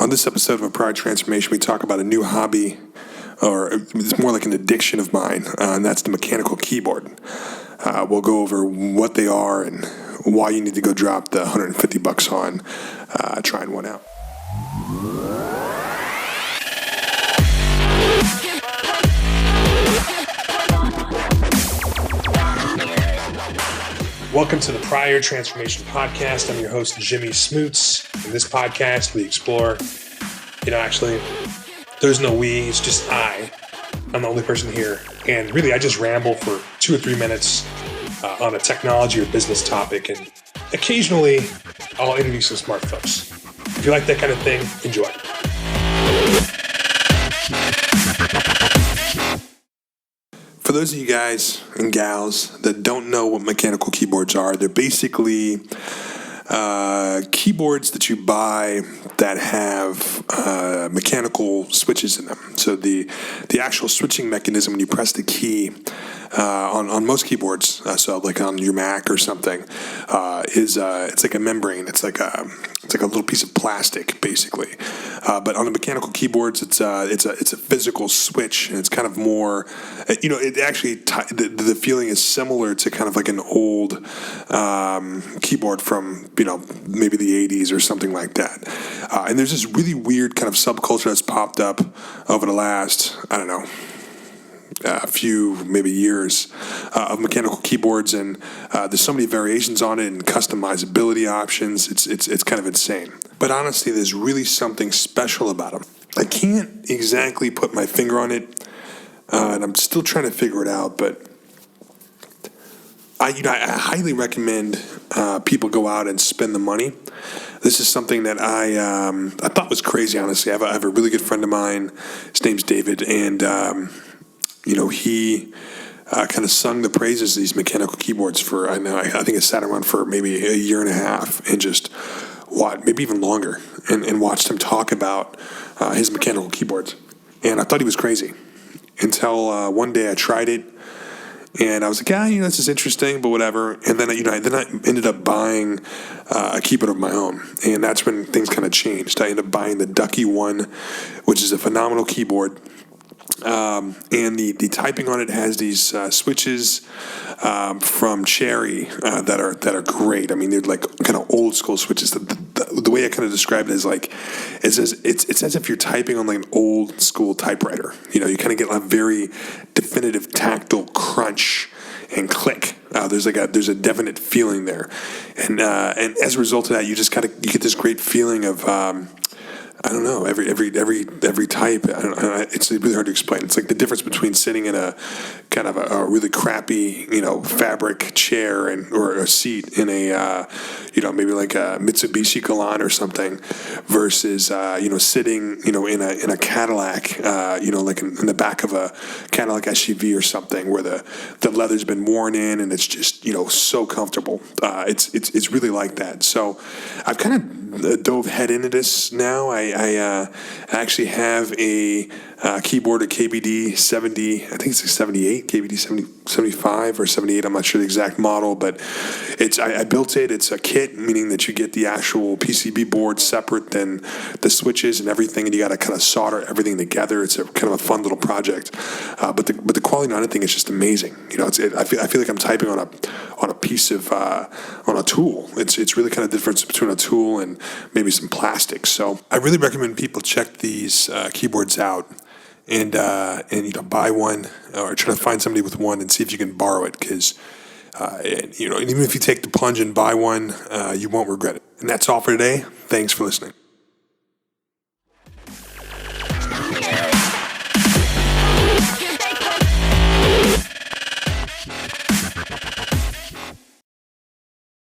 On this episode of A Prior Transformation, we talk about a new hobby, or it's more like an addiction of mine, and that's the mechanical keyboard. We'll go over what they are and why you need to go drop the $150 on trying one out. Welcome to the Prior Transformation Podcast. I'm your host, Jimmy Smoots. In this podcast, we explore, actually, there's no we, it's just I. I'm the only person here. And really, I just ramble for 2 or 3 minutes on a technology or business topic. And occasionally, I'll interview some smart folks. If you like that kind of thing, enjoy. For those of you guys and gals that don't know what mechanical keyboards are, they're basically keyboards that you buy that have mechanical switches in them. So the actual switching mechanism when you press the key on most keyboards, so like on your Mac or something, is it's like a membrane. It's like a little piece of plastic, basically. But on the mechanical keyboards, it's a physical switch, and it's kind of more, it actually the feeling is similar to kind of like an old keyboard from maybe the 80s or something like that. And there's this really weird kind of subculture that's popped up over the last, a few maybe years of mechanical keyboards, and there's so many variations on it and customizability options. It's kind of insane. But honestly, there's really something special about them. I can't exactly put my finger on it, and I'm still trying to figure it out. But I highly recommend people go out and spend the money. This is something that I thought was crazy. Honestly, I have a really good friend of mine. His name's David, and he kind of sung the praises of these mechanical keyboards for, I think it sat around for maybe a year and a half, and just maybe even longer, and watched him talk about his mechanical keyboards. And I thought he was crazy until one day I tried it, and I was like, this is interesting, but whatever. And then, I ended up buying a keyboard of my own, and that's when things kind of changed. I ended up buying the Ducky One, which is a phenomenal keyboard. And the typing on it has these switches from Cherry that are great. I mean, they're like kind of old school switches. The way I kind of describe it is like it's as if you're typing on like an old school typewriter. You kind of get a very definitive tactile crunch and click. There's a definite feeling there, and as a result of that, you get this great feeling of. Every type. It's really hard to explain. It's like the difference between sitting in a kind of a really crappy, fabric chair or a seat in a, maybe like a Mitsubishi Galant or something, versus, sitting, in a Cadillac, like in the back of a Cadillac SUV or something, where the leather's been worn in and it's just, so comfortable. It's really like that. So I've kind of dove head into this now. I actually have a keyboard, a KBD 70, I think it's a 78, KBD 75 or 78. I'm not sure the exact model, but I built it. It's a kit, meaning that you get the actual PCB board separate than the switches and everything, and you got to kind of solder everything together. It's a kind of a fun little project, but the quality on anything is just amazing. I feel like I'm typing on a piece of on a tool. It's really kind of the difference between a tool and maybe some plastic. So I really recommend people check these keyboards out and buy one, or try to find somebody with one and see if you can borrow it, because even if you take the plunge and buy one, you won't regret it. And that's all for today. Thanks for listening.